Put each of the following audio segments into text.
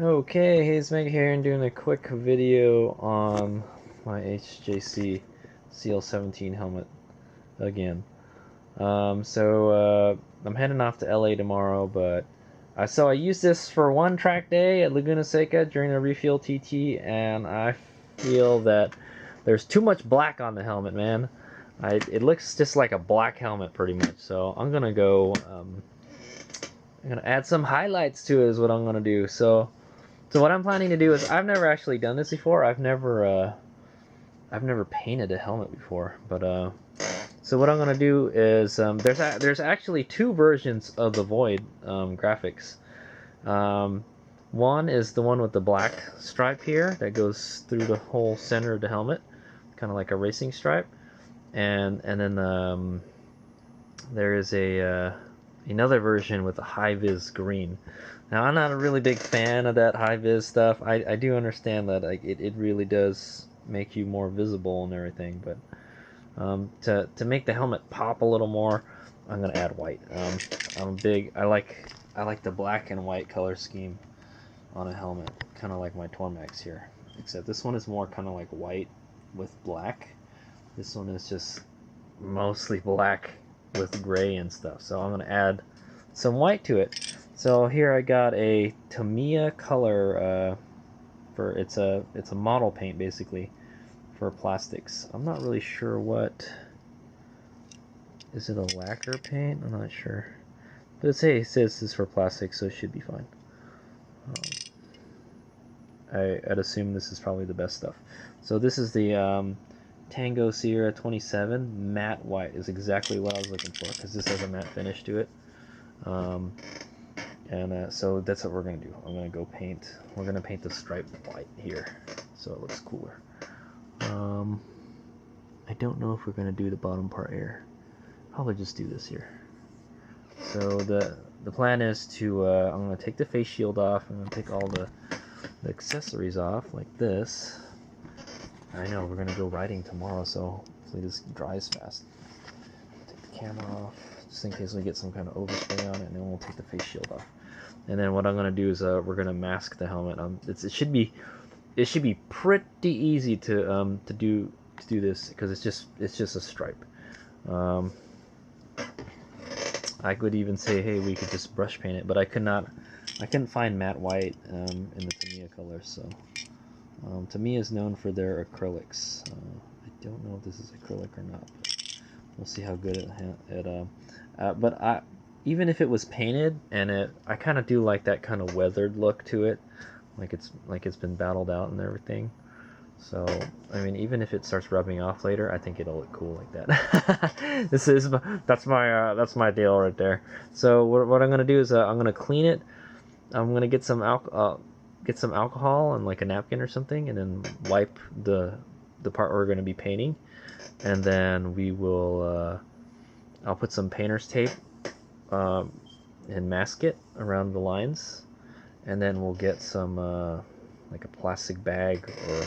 Okay, here's Meg here and doing a quick video on my HJC CL-17 helmet again. I'm heading off to LA tomorrow, but I used this for one track day at Laguna Seca during a refuel TT, and I feel that there's too much black on the helmet, man. It looks just like a black helmet pretty much, so I'm gonna add some highlights to it is what I'm gonna do. So what I'm planning to do is I've never actually done this before. I've never painted a helmet before, but so what I'm gonna do is there's actually two versions of the Void graphics. One is the one with the black stripe here that goes through the whole center of the helmet, kind of like a racing stripe, and then there is a another version with a high vis green. Now, I'm not a really big fan of that high vis stuff. I do understand that it really does make you more visible and everything, but to make the helmet pop a little more, I'm gonna add white. I like the black and white color scheme on a helmet, kind of like my Tormax here. Except this one is more kind of like white with black. This one is just mostly black with gray and stuff. So I'm gonna add some white to it. So here I got a Tamiya color for it's a model paint basically for plastics. I'm not really sure what is it, a lacquer paint? I'm not sure, but it says this is for plastic, so it should be fine. I'd assume this is probably the best stuff. So this is the Tango Sierra 27 matte white is exactly what I was looking for because this has a matte finish to it. So that's what we're gonna do. I'm gonna go paint. We're gonna paint the stripe white here, so it looks cooler. I don't know if we're gonna do the bottom part here. Probably just do this here. So the plan is to I'm gonna take the face shield off. I'm gonna take all the accessories off like this. I know we're gonna go riding tomorrow, so hopefully this dries fast. Take the camera off just in case we get some kind of overspray on it, and then we'll take the face shield off. And then what I'm gonna do is we're gonna mask the helmet. It should be pretty easy to do this because it's just a stripe. I could even say, hey, we could just brush paint it, but I couldn't find matte white in the Tamiya colors. So Tamiya is known for their acrylics. I don't know if this is acrylic or not, but we'll see how good even if it was painted, and I kind of do like that kind of weathered look to it, like it's been battled out and everything. So I mean, even if it starts rubbing off later, I think it'll look cool like that. That's my deal right there. So what I'm gonna do is I'm gonna clean it. I'm gonna get some alcohol and like a napkin or something, and then wipe the part we're gonna be painting, and then we will I'll put some painter's tape and mask it around the lines, and then we'll get some like a plastic bag or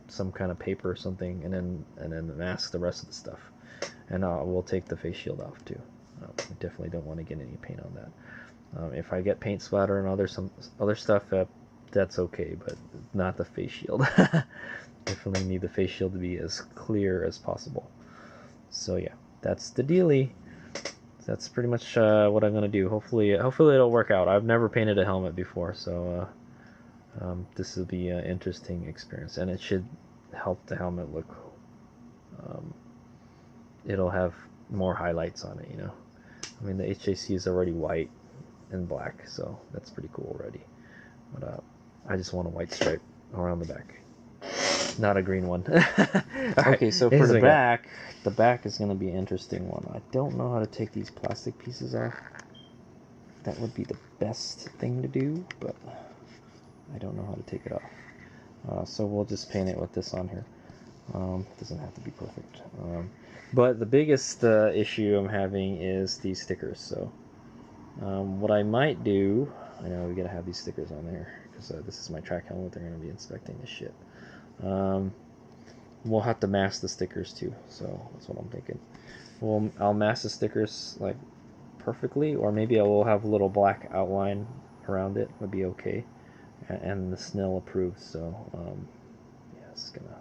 some kind of paper or something, and then mask the rest of the stuff, and we'll take the face shield off too. I definitely don't want to get any paint on that. If I get paint splatter and some other stuff, that's okay, but not the face shield. Definitely need the face shield to be as clear as possible. So yeah, that's the dealie. That's pretty much what I'm gonna do. Hopefully it'll work out. I've never painted a helmet before, so this will be an interesting experience, and it should help the helmet look. It'll have more highlights on it, you know. I mean, the HJC is already white and black, so that's pretty cool already. But I just want a white stripe around the back, not a green one. Okay, so for the back is going to be an interesting one. I don't know how to take these plastic pieces off. That would be the best thing to do, but I don't know how to take it off. So we'll just paint it with this on here. It doesn't have to be perfect. But the biggest issue I'm having is these stickers. So what I might do, I know we gotta have these stickers on there because this is my track helmet. They're gonna be inspecting this shit. We'll have to mask the stickers too, so that's what I'm thinking. I'll mask the stickers like perfectly, or maybe I will have a little black outline around it. Would be okay. and the Snell approved. So yeah, it's gonna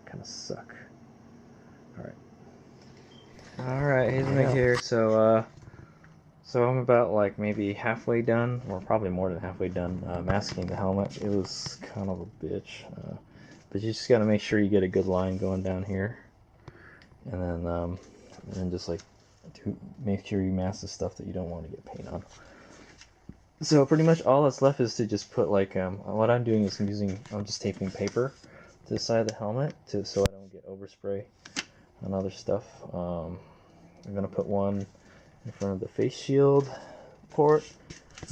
kind of suck. All right, here's Mick here. So so I'm about like maybe halfway done, or probably more than halfway done masking the helmet. It was kind of a bitch, but you just got to make sure you get a good line going down here, and then just like to make sure you mask the stuff that you don't want to get paint on. So pretty much all that's left is to just put like what I'm doing is I'm just taping paper to the side of the helmet so I don't get overspray on other stuff. I'm gonna put one in front of the face shield port,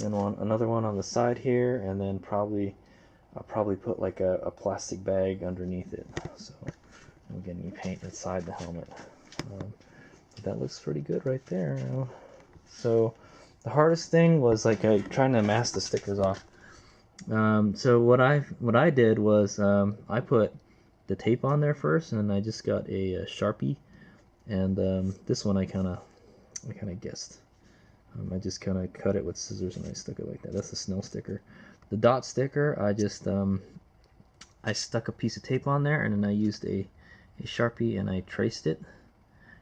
and then another one on the side here, and then I'll probably put like a plastic bag underneath it, so I don't get any paint inside the helmet. But that looks pretty good right there. So the hardest thing was like trying to mask the stickers off. So what I did was I put the tape on there first, and then I just got a Sharpie, and this one I kind of guessed. I just kind of cut it with scissors and I stuck it like that. That's the Snell sticker. The dot sticker, I stuck a piece of tape on there, and then I used a Sharpie and I traced it,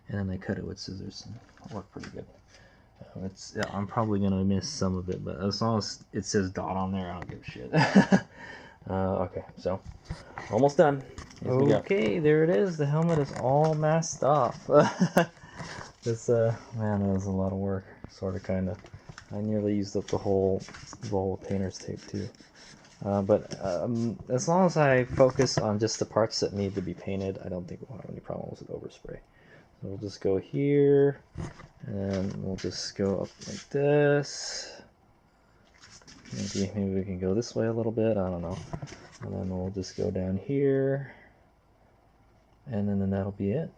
and then I cut it with scissors. It worked pretty good. I'm probably gonna miss some of it, but as long as it says dot on there, I don't give a shit. Okay, so almost done. Okay, there it is. The helmet is all masked off. This man, that was a lot of work. Sort of, kind of. I nearly used up the whole painter's tape too. But as long as I focus on just the parts that need to be painted, I don't think we'll have any problems with overspray. So we'll just go here, and we'll just go up like this. Maybe we can go this way a little bit, I don't know. And then we'll just go down here, and then that'll be it.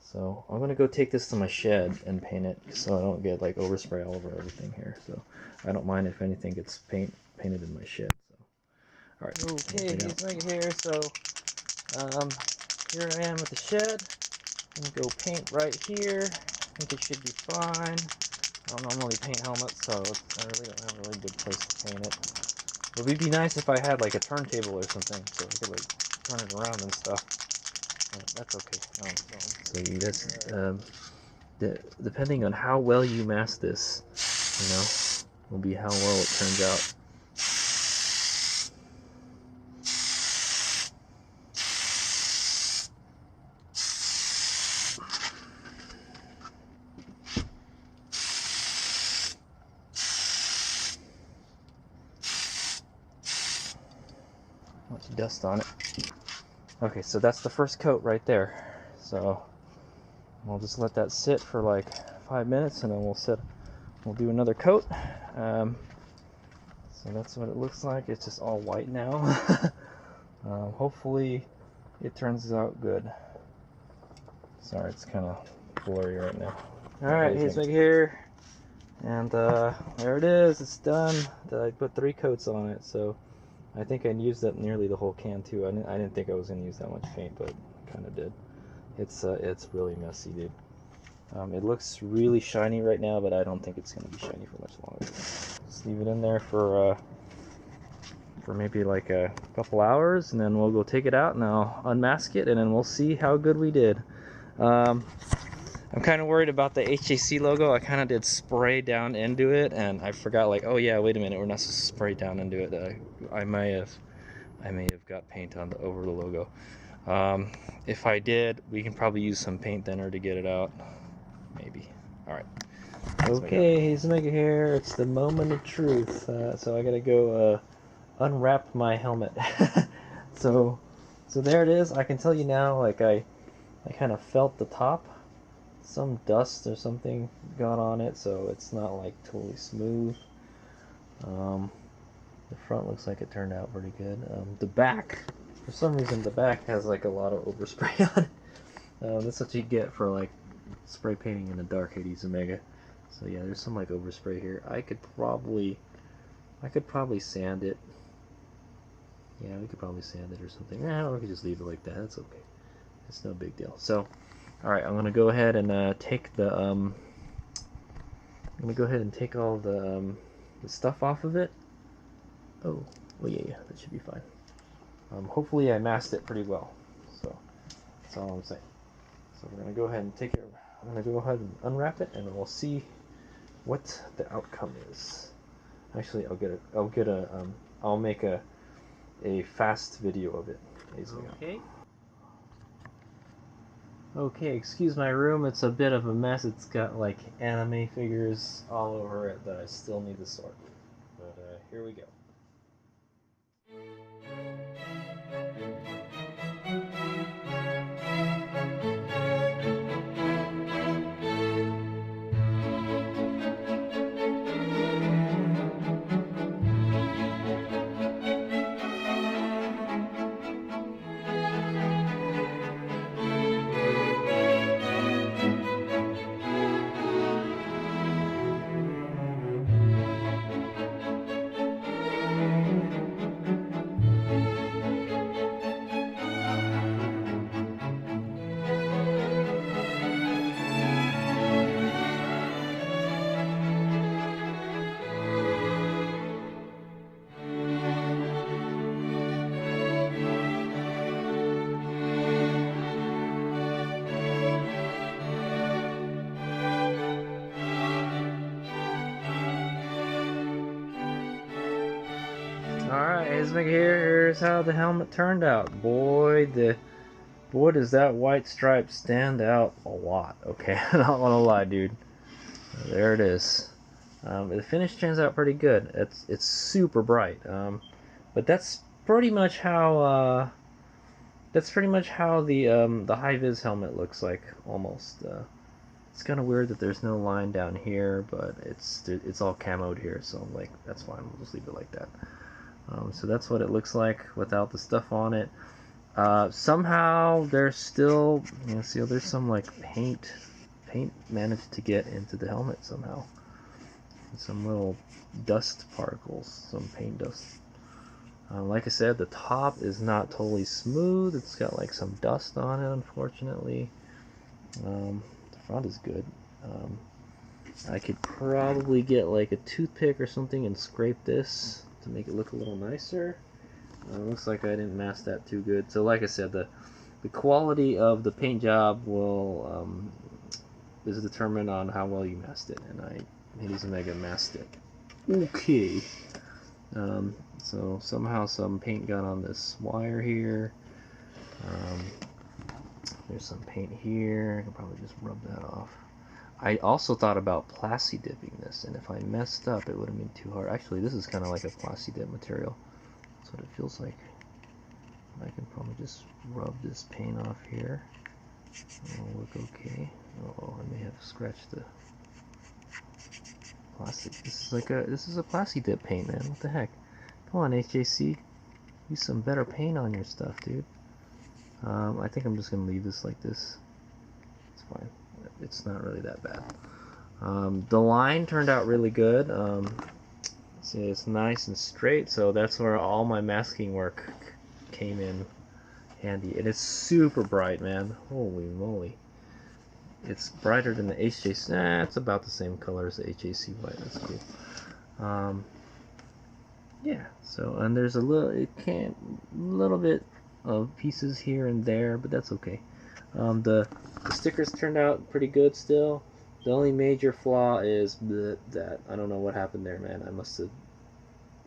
So I'm gonna go take this to my shed and paint it, so I don't get like overspray all over everything here. So I don't mind if anything gets painted in my shed. So all right. Okay, he's right here. So here I am at the shed. I'm gonna go paint right here. I think it should be fine. I don't normally paint helmets, so I really don't have a really good place to paint it. It would be nice if I had like a turntable or something, so I could like turn it around and stuff. But that's okay. So you guys, depending on how well you mask this, will be how well it turns out. Much dust on it. Okay, so that's the first coat right there. So we'll just let that sit for like 5 minutes, and then we'll do another coat. So that's what it looks like. It's just all white now. Hopefully it turns out good. Sorry, it's kind of blurry right now. Alright, here's Mick here. And there it is. It's done. I put 3 coats on it, so I think I used up nearly the whole can too. I didn't think I was going to use that much paint, but kind of did. It's really messy, dude. It looks really shiny right now, but I don't think it's going to be shiny for much longer. Just leave it in there for maybe like a couple hours, and then we'll go take it out and I'll unmask it, and then we'll see how good we did. I'm kind of worried about the HJC logo. I kind of did spray down into it, and I forgot, like, oh yeah, wait a minute, we're not supposed to spray down into it. I may have got paint over the logo. If I did, we can probably use some paint thinner to get it out. Maybe. All right. Okay, he's Mega here. It's the moment of truth. So I gotta go unwrap my helmet. so there it is. I can tell you now, like I kind of felt the top. Some dust or something got on it, so it's not like totally smooth. The front looks like it turned out pretty good. The back, for some reason, the back has like a lot of overspray on it. That's what you get for like spray painting in the dark 80s Omega. So yeah, there's some like overspray here. I could probably sand it. Yeah, we could probably sand it or something. Or we could just leave it like that. That's okay. It's no big deal. So. Alright, I'm gonna go ahead and take all the stuff off of it. Oh, well, yeah, that should be fine. Hopefully I masked it pretty well. So that's all I'm saying. So we're gonna go ahead and take it. I'm gonna go ahead and unwrap it, and we'll see what the outcome is. Actually, I'll make a fast video of it. Okay. Okay, excuse my room. It's a bit of a mess. It's got like anime figures all over it that I still need to sort. But here we go. Alright, here's how the helmet turned out. Boy, does that white stripe stand out a lot. Okay, I don't want to lie, dude. There it is. The finish turns out pretty good. It's super bright. But that's pretty much how the high vis helmet looks like almost. It's kind of weird that there's no line down here, but it's all camoed here, so I'm like, that's fine. We'll just leave it like that. So that's what it looks like without the stuff on it. Somehow there's still, see, there's some like paint managed to get into the helmet somehow. Some little dust particles, some paint dust. Like I said, the top is not totally smooth. It's got like some dust on it, unfortunately. The front is good. I could probably get like a toothpick or something and scrape this to make it look a little nicer. Looks like I didn't mask that too good. So like I said, the quality of the paint job is determined on how well you masked it, and I made these Omega masked it. Okay. So somehow some paint got on this wire here. There's some paint here. I can probably just rub that off. I also thought about plasti dipping this, and if I messed up, it would have been too hard. Actually, this is kind of like a plasti dip material. That's what it feels like. I can probably just rub this paint off here. It'll look okay. Oh, I may have scratched the plastic. This is a plasti dip paint, man. What the heck? Come on, HJC. Use some better paint on your stuff, dude. I think I'm just gonna leave this like this. It's fine. It's not really that bad. The line turned out really good. See, it's nice and straight, so that's where all my masking work came in handy. And it's super bright, man. Holy moly. It's brighter than the HJC. It's about the same color as the HJC white. That's cool. Yeah, so, and there's a little bit of pieces here and there, but that's okay. The stickers turned out pretty good still. The only major flaw is that I don't know what happened there, man. I must have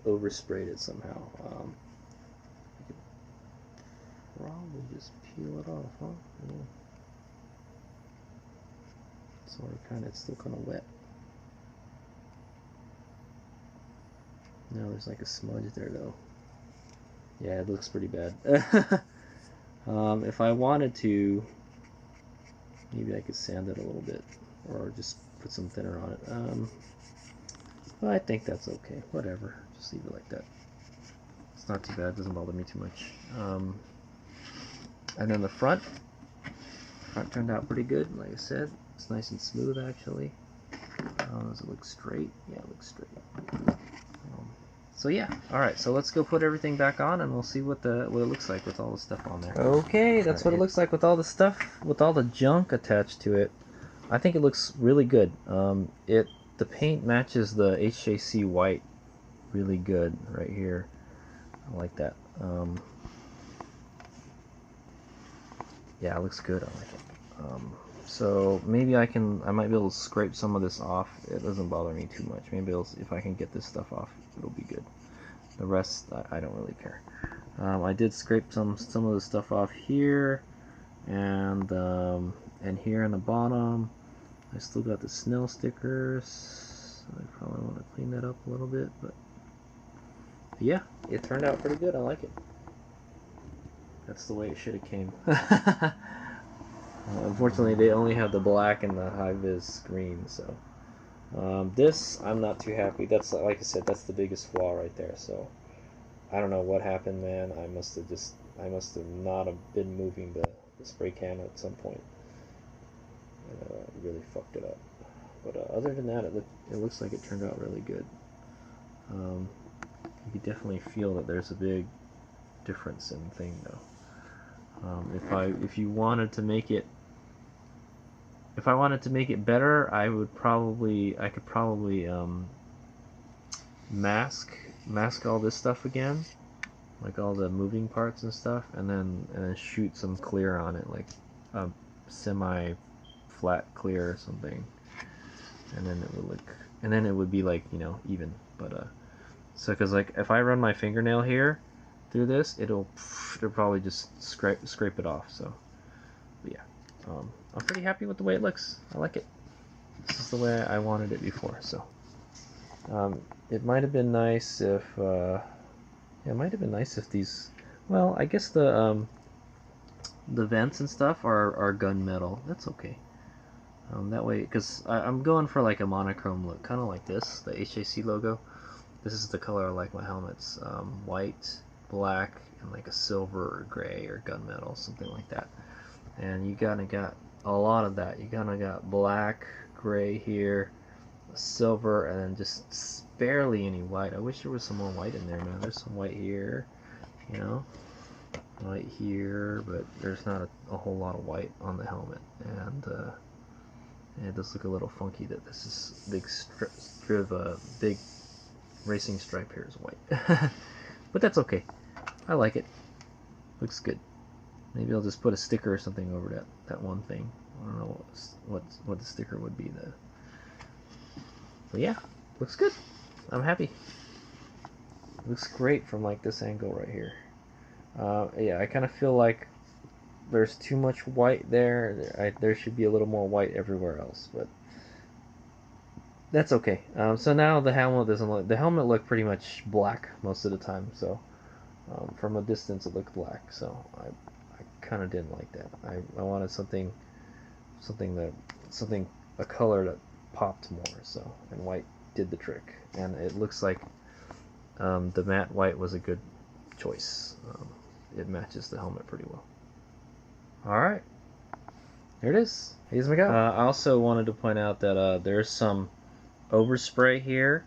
oversprayed it somehow. I could probably just peel it off, huh? Yeah. It's still kind of wet. No, there's like a smudge there though. Yeah, it looks pretty bad. If I wanted to, maybe I could sand it a little bit, or just put some thinner on it. But I think that's okay. Whatever. Just leave it like that. It's not too bad. It doesn't bother me too much. And then the front turned out pretty good. Like I said, it's nice and smooth actually. Does it look straight? Yeah, it looks straight. So yeah, all right. So let's go put everything back on, and we'll see what it looks like with all the stuff on there. Okay, that's what it looks like with all the stuff, with all the junk attached to it. I think it looks really good. The paint matches the HJC white really good right here. I like that. Yeah, it looks good. I like it. So maybe I might be able to scrape some of this off. It doesn't bother me too much. Maybe if I can get this stuff off, it'll be good. The rest, I don't really care. I did scrape some of the stuff off here, and here on the bottom. I still got the Snell stickers. I probably want to clean that up a little bit, but yeah, it turned out pretty good. I like it. That's the way it should have came. Unfortunately, they only have the black and the high-vis green, so this I'm not too happy. That's, like I said, that's the biggest flaw right there. So I don't know what happened, man. I must have not have been moving the spray can at some point, and really fucked it up. But other than that, it looks like it turned out really good. You can definitely feel that there's a big difference in the thing, though. If I wanted to make it better, I could probably mask all this stuff again, like all the moving parts and stuff, and then shoot some clear on it, like a semi flat clear or something, and then it would be like, you know, even. But so because like if I run my fingernail here through this, it'll probably just scrape it off. So but yeah, I'm pretty happy with the way it looks. I like it. This is the way I wanted it before. So it might have been nice if these, well, I guess the vents and stuff are gunmetal. That's okay. That way, because I'm going for like a monochrome look, kind of like this, the HJC logo. This is the color I like my helmets. White, black, and like a silver or gray or gunmetal, something like that. And you kind of got a lot of that. You kind of got black, gray here, silver, and then just barely any white. I wish there was some more white in there, man. There's some white here, you know, white here, but there's not a whole lot of white on the helmet. And it does look a little funky that this is big racing stripe here is white. But that's okay. I like it. Looks good. Maybe I'll just put a sticker or something over that one thing. I don't know what the sticker would be. But yeah, looks good. I'm happy. Looks great from like this angle right here. Yeah, I kind of feel like there's too much white there. There should be a little more white everywhere else, but that's okay. So now the helmet doesn't look. The helmet looked pretty much black most of the time. So from a distance, it looked black. So I kind of didn't like that. I wanted a color that popped more. So, and white did the trick, and it looks like the matte white was a good choice. It matches the helmet pretty well. All right, there it is. Here's my go. I also wanted to point out that there's some overspray here,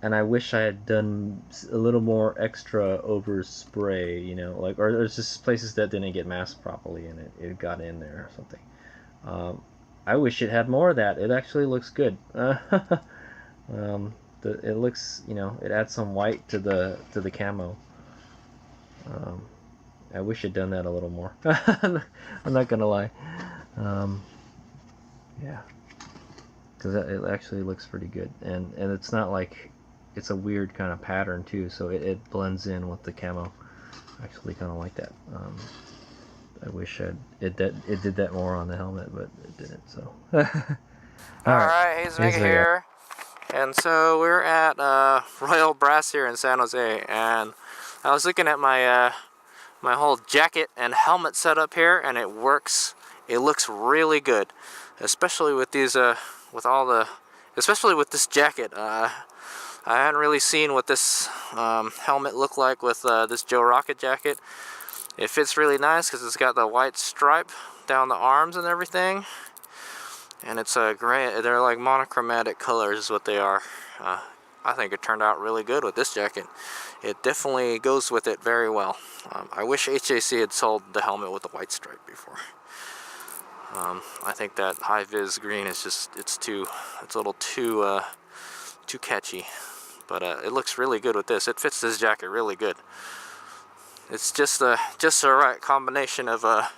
and I wish I had done a little more extra overspray, you know, like, or there's just places that didn't get masked properly and it got in there or something. I wish it had more of that. It actually looks good. It looks, you know, it adds some white to the camo. I wish it'd done that a little more. I'm not gonna lie. Yeah, because it actually looks pretty good, and it's not like it's a weird kind of pattern too, so it blends in with the camo. I actually kind of like that. I wish it did that more on the helmet, but it didn't. So. Alright, Hayes here. And so we're at Royal Brass here in San Jose, and I was looking at my my whole jacket and helmet setup here, and it works. It looks really good, especially with these especially with this jacket. I hadn't really seen what this helmet looked like with this Joe Rocket jacket. It fits really nice because it's got the white stripe down the arms and everything, and it's a gray. They're like monochromatic colors is what they are. I think it turned out really good with this jacket. It definitely goes with it very well. I wish HJC had sold the helmet with the white stripe before. I think that high vis green is just it's a little too catchy. but it looks really good with this. It fits this jacket really good. It's just the right combination of a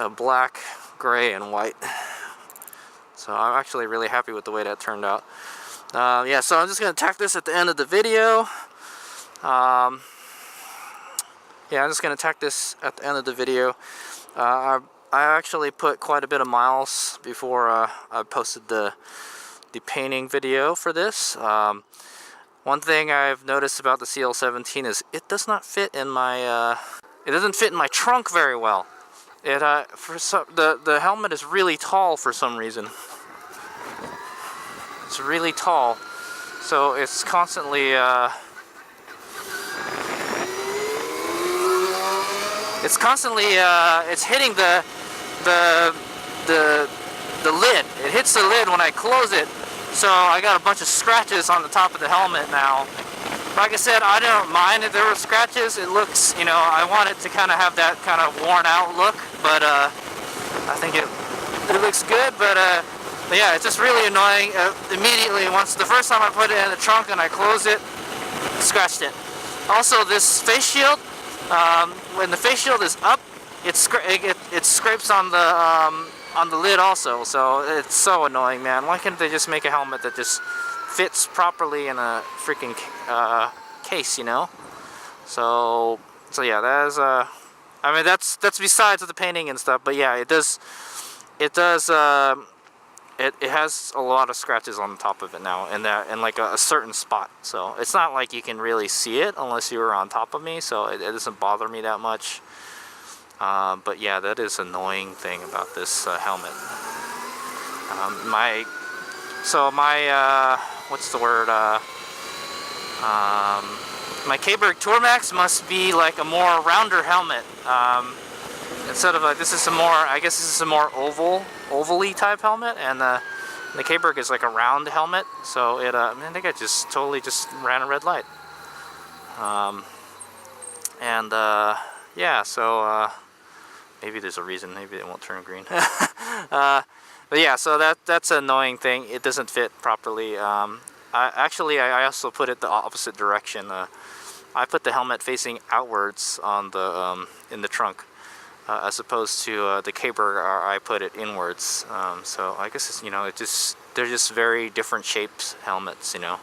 black, gray, and white. So I'm actually really happy with the way that turned out. Yeah, so I'm just gonna tack this at the end of the video. Yeah, I'm just gonna tack this at the end of the video. I actually put quite a bit of miles before I posted the painting video for this. One thing I've noticed about the CL-17 is it does not fit in my it doesn't fit in my trunk very well. It the helmet is really tall for some reason. It's really tall, so it's constantly it's hitting the lid. It hits the lid when I close it, so I got a bunch of scratches on the top of the helmet now. Like I said, I don't mind if there were scratches. It looks, you know, I want it to kind of have that kind of worn out look, but I think it looks good, but yeah, it's just really annoying. Immediately, the first time I put it in the trunk and I closed it, scratched it. Also, this face shield, when the face shield is up, it scrapes on the lid also. So it's so annoying, man. Why can't they just make a helmet that just fits properly in a freaking case, you know? So yeah, that is I mean, that's besides the painting and stuff. But yeah, it has a lot of scratches on the top of it now, and like a certain spot. So it's not like you can really see it unless you were on top of me, so it doesn't bother me that much. But yeah, that is an annoying thing about this helmet. What's the word? My K-Berg Tour Max must be like a more rounder helmet. Instead of this is a more, I guess this is a more ovally type helmet, and the K-Berg is like a round helmet. So it, I think I just totally ran a red light. Yeah, so maybe there's a reason. Maybe it won't turn green. But yeah, so that's an annoying thing. It doesn't fit properly. I also put it the opposite direction. I put the helmet facing outwards on the in the trunk, as opposed to the K-Berg. I put it inwards. So I guess it's, you know, they're just very different shapes helmets. You know,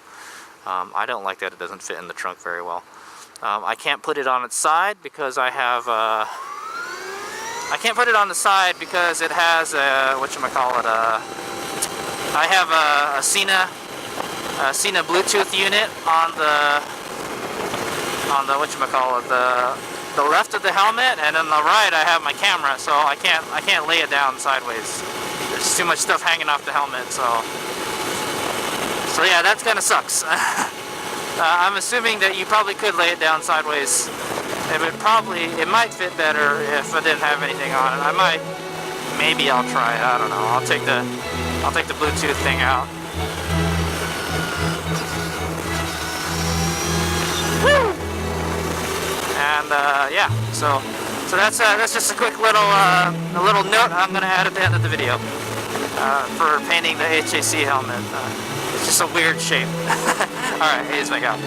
I don't like that it doesn't fit in the trunk very well. I can't put it on its side because I have. I can't put it on the side because it has whatchamacallit, I have a Sena Bluetooth unit on the whatchamacallit, the left of the helmet, and on the right I have my camera, so I can't lay it down sideways. There's too much stuff hanging off the helmet, so yeah, that kind of sucks. I'm assuming that you probably could lay it down sideways. It might fit better if I didn't have anything on it. Maybe I'll try it. I don't know. I'll take the Bluetooth thing out. Woo! And yeah, so that's just a quick little note I'm gonna add at the end of the video for painting the HJC helmet. It's just a weird shape. All right, here's my out.